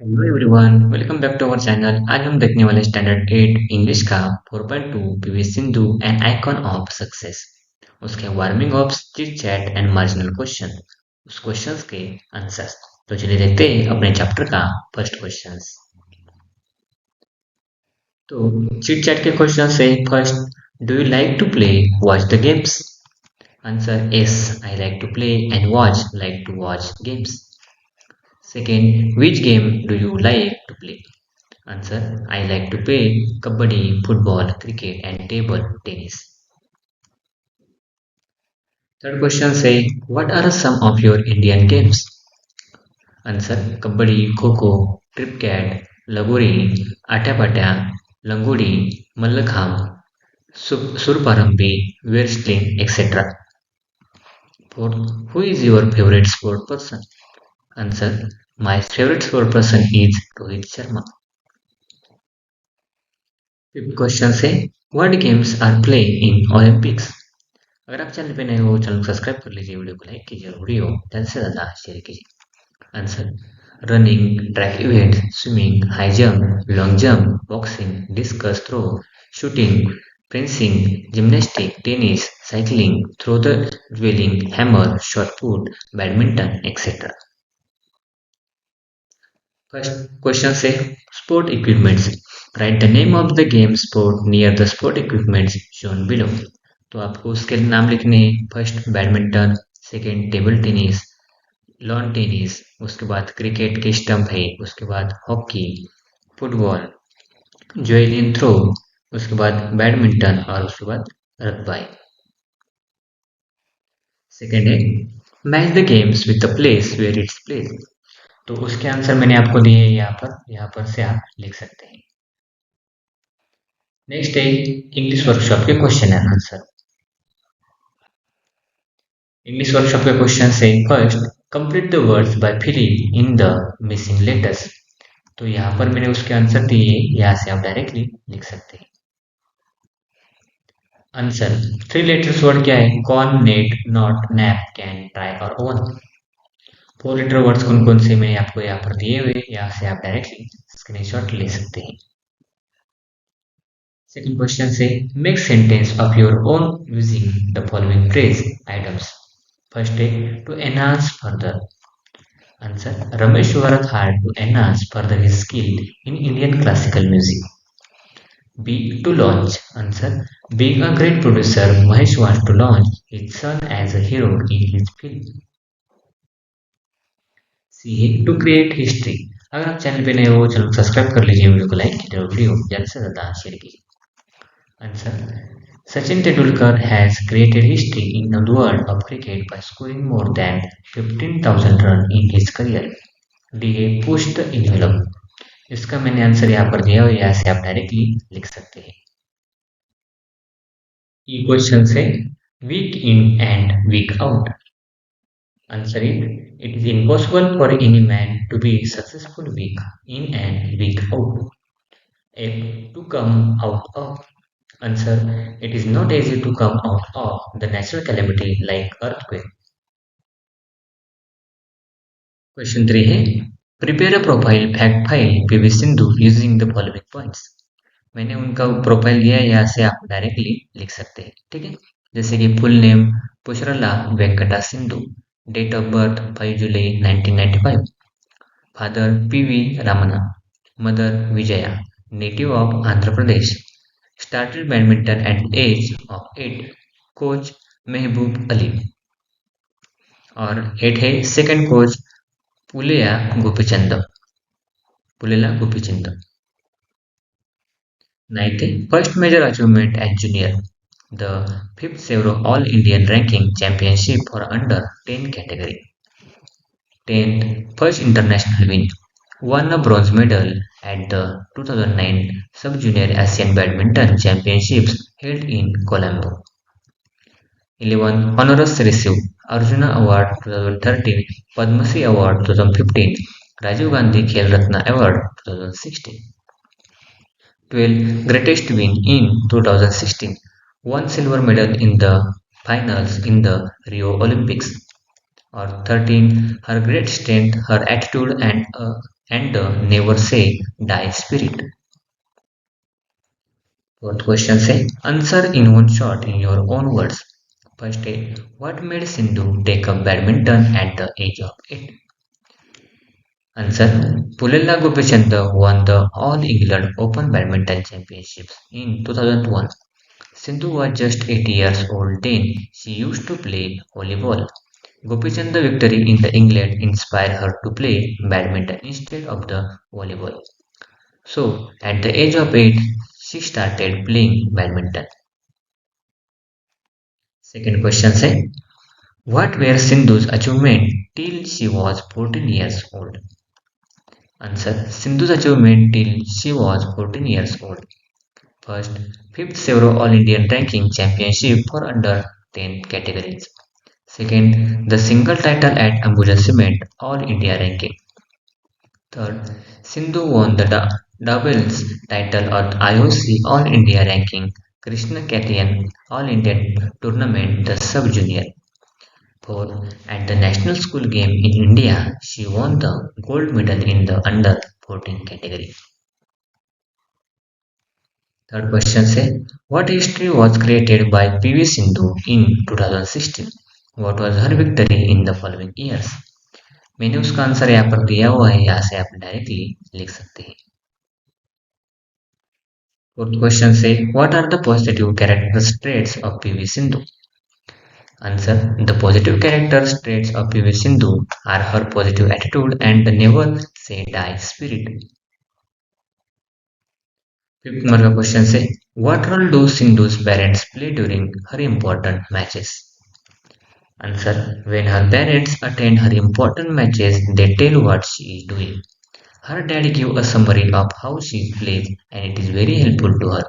Hello everyone, welcome back to our channel. आज हम देखने वाले स्टैंडर्ड 8 इंग्लिश का 4.2 PV Sindhu an icon of success, उसके warming up, chit chat and marginal question, उस क्वेश्चंस के आंसर्स। तो चलिए देखते हैं अपने चैप्टर का फर्स्ट क्वेश्चंस। तो चिट चैट के क्वेश्चन से first, do you like to play watch the games? Answer, yes, I like to play and watch, like to watch games. Second, which game do you like to play? Answer, I like to play kabaddi, football, cricket and table tennis. Third question say, what are some of your Indian games? Answer, kabaddi, kho-kho, cricket, lagori, atapatya, langudi, mallakham, surparambi, wrestling, etc. Fourth, who is your favorite sport person? Answer, my favorite sport person is Rohit Sharma. Fifth question है, what games are play in Olympics? अगर आप channel पे नए हो, channel को subscribe कर लीजिए, video को लाइक कीजिए, वीडियो ज़्यादा से ज़्यादा शेयर कीजिए। Answer, running, track event, swimming, high jump, long jump, boxing, discus throw, shooting, fencing, gymnastic, tennis, cycling, throw the javelin, hammer, shot put, badminton etcetera. First question से, sport equipments, write the name of the game sport near the sport equipments shown below. तो आपको उसके नाम लिखने हैं। First badminton, second table tennis, lawn tennis, उसके बाद cricket के स्टंप है, उसके बाद हॉकी, फुटबॉल, जेवलिन थ्रो, उसके बाद बैडमिंटन और उसके बाद रग्बी। सेकंड है, match the games with the place where it's place. तो उसके आंसर मैंने आपको दिए यहाँ पर से आप लिख सकते हैं। नेक्स्ट है इंग्लिश वर्कशॉप के question and answer. English workshop के क्वेश्चन से first, complete the words by filling in the missing letters. तो यहाँ पर मैंने उसके आंसर दिए, यहाँ से आप डायरेक्टली लिख सकते हैं। आंसर, थ्री लेटर्स वर्ड क्या है? Con, net, not, nap, can, try और ओवन। फोर लेटर वर्ड्स कौन कौन से मैंने आपको यहाँ पर दिए हुए, यहाँ से आप डायरेक्टली स्क्रीनशॉट ले सकते हैं। Second question say, make sentence of your own using the following phrase items. First day, to enhance further. Answer, Ramesh worked hard to enhance further his skill in Indian classical music. B, to launch. Answer, being a great producer, Mahesh wants to launch his son as a hero in his film. C, to create history. अगर आप channel पे नए हो, channel को subscribe कर लीजिए, video को like कीजिए, वीडियो ज़्यादा से ज़्यादा शेयर कीजिए। Answer, Sachin Tendulkar has created history in the world of cricket by scoring more than 15,000 runs in his career. D. Push the envelope. इसका मैंने आंसर यहाँ पर दिया हुआ है, यहाँ से आप डायरेक्टली लिख सकते हैं। ई क्वेश्चन से, week in and week out. Answer is, it is impossible for any man to be successful week in and week out. F, to come out of. Answer, it is not easy to come out of the natural calamity like earthquake. Question 3 है, prepare a profile fact file PV Sindhu using the following points. मैंने उनका profile दिया है, यहाँ से आप directly लिख सकते हैं। ठीक है, जैसे कि full name Pusarla Venkata Sindhu, date of birth 5 July 1995, father PV Ramana, mother Vijaya, native of Andhra Pradesh, started badminton at the age of 8, coach Mehboob Ali, और 8 है second coach Pullela Gopichand, Pullela Gopichand. 9th है first major achievement at junior, the fifth Servo all Indian ranking championship for under 10 category. 10th first international win, won a bronze medal at the 2009 Sub-Junior Asian Badminton Championships held in Colombo. 11 honors received, Arjuna Award 2013, Padma Shri Award 2015, Rajiv Gandhi Khel Ratna Award 2016. 12 greatest win in 2016, won silver medal in the finals in the Rio Olympics. Or 13 her great strength, her attitude and and the never say die spirit. Fourth question say answer in one shot in your own words. First A. What made Sindhu take up badminton at the age of 8? Answer. Pullela Gopichandra won the All England Open Badminton Championships in 2001. Sindhu was just 8 years old then. She used to play volleyball. Gopichand's victory in the England inspired her to play badminton instead of the volleyball. So, at the age of 8, she started playing badminton. Second question says, what were Sindhu's achievements till she was 14 years old? Answer. Sindhu's achievement till she was 14 years old. First, 5th several All Indian ranking championship for under 10 categories. Second, the single title at Ambuja Cement All India ranking. Third, Sindhu won the doubles title at IOC All India ranking Krishna Kathian All Indian tournament the sub junior. Fourth, at the National School Game in India, she won the gold medal in the under 14 category. Third question say, what history was created by PV Sindhu in 2016? What was her victory in the following years? मैंने उसका answer यहाँ पर दिया हुआ है, यहाँ से आप डायरेक्टली लिख सकते हैं. Fourth question say, what are the positive character traits of PV Sindhu? Answer. The positive character traits of PV Sindhu are her positive attitude and the never say die spirit. Fifth number का question say, what role do Sindhu's parents play during her important matches? Answer. When her parents attend her important matches, they tell what she is doing. Her dad give a summary of how she plays and it is very helpful to her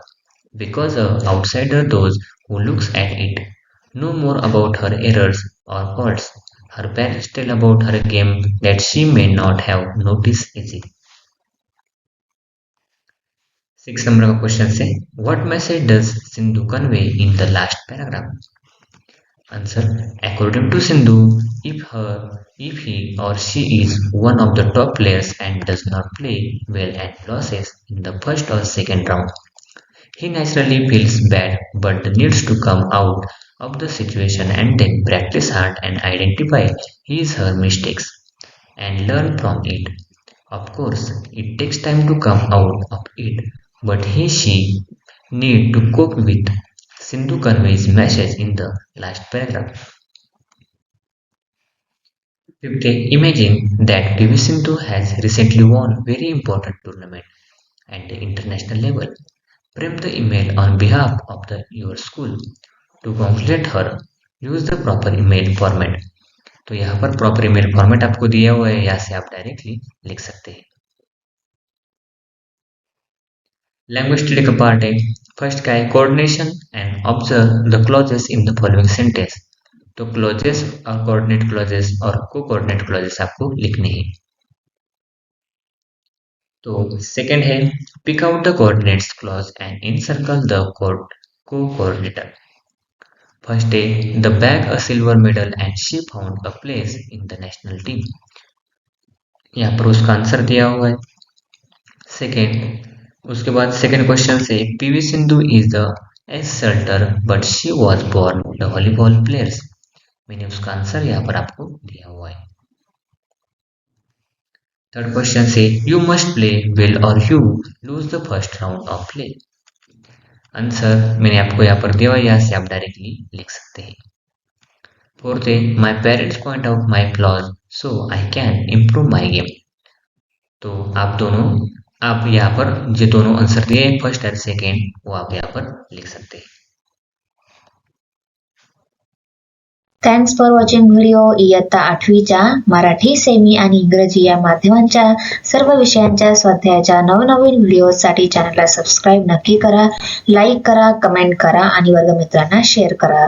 because a outsider those who looks at it know more about her errors or faults. Her parents tell about her game that she may not have noticed easily. Sixth number का question say, what message does Sindhu convey in the last paragraph? Answer. According to Sindhu, if he or she is one of the top players and does not play well and loses in the first or second round, he naturally feels bad but needs to come out of the situation and then practice hard and identify his her mistakes and learn from it. Of course, it takes time to come out of it, but he she need to cope with. Sindhu conveys message in the last paragraph. Fifth, imagine that PV Sindhu has recently won very important tournament at the international level. Prep the email on behalf of your school to congratulate her. Use the proper email format. तो यहाँ पर proper email format आपको दिया हुआ है, यहाँ से आप डायरेक्टली लिख सकते हैं. लैंग्वेज स्टडी का पार्ट है. फर्स्ट का है coordination and observe the clauses in the following sentence. तो क्लॉजेस और कोऑर्डिनेट क्लॉजेस और को कोऑर्डिनेट क्लॉजेस आपको लिखने हैं. तो सेकंड है pick out the coordinates clause and encircle the co coordinator. First day, the bag a silver medal and she found a place in the national team. यहाँ पर उसका आंसर दिया हुआ है. सेकेंड, उसके बाद सेकेंड क्वेश्चन से PV Sindhu is the ace shuttler but she was born the volleyball players. मैंने उसका आंसर यहाँ पर आपको दिया हुआ है. थर्ड क्वेश्चन से यू मस्ट प्ले वेल और you lose the first round of play. Answer मैंने आपको यहाँ पर दिया हुआ है, यहाँ से आप डायरेक्टली लिख सकते हैं. फोर्थ है my parents point out my flaws so I can improve my game. तो आप यहाँ पर जो दोनों आंसर दिए फर्स्ट और सेकेंड वो आप यहाँ पर लिख सकते हैं. Thanks for watching video. इयत्ता 8वीच्या मराठी, सेमी आणि इंग्रजी या माध्यमांच्या सर्व विषयांच्या स्वाध्यायाच्या नवनवीन व्हिडिओसाठी चॅनलला सबस्क्राईब नक्की करा, लाईक करा, कमेंट करा आणि वर्गमित्रांना शेअर करा.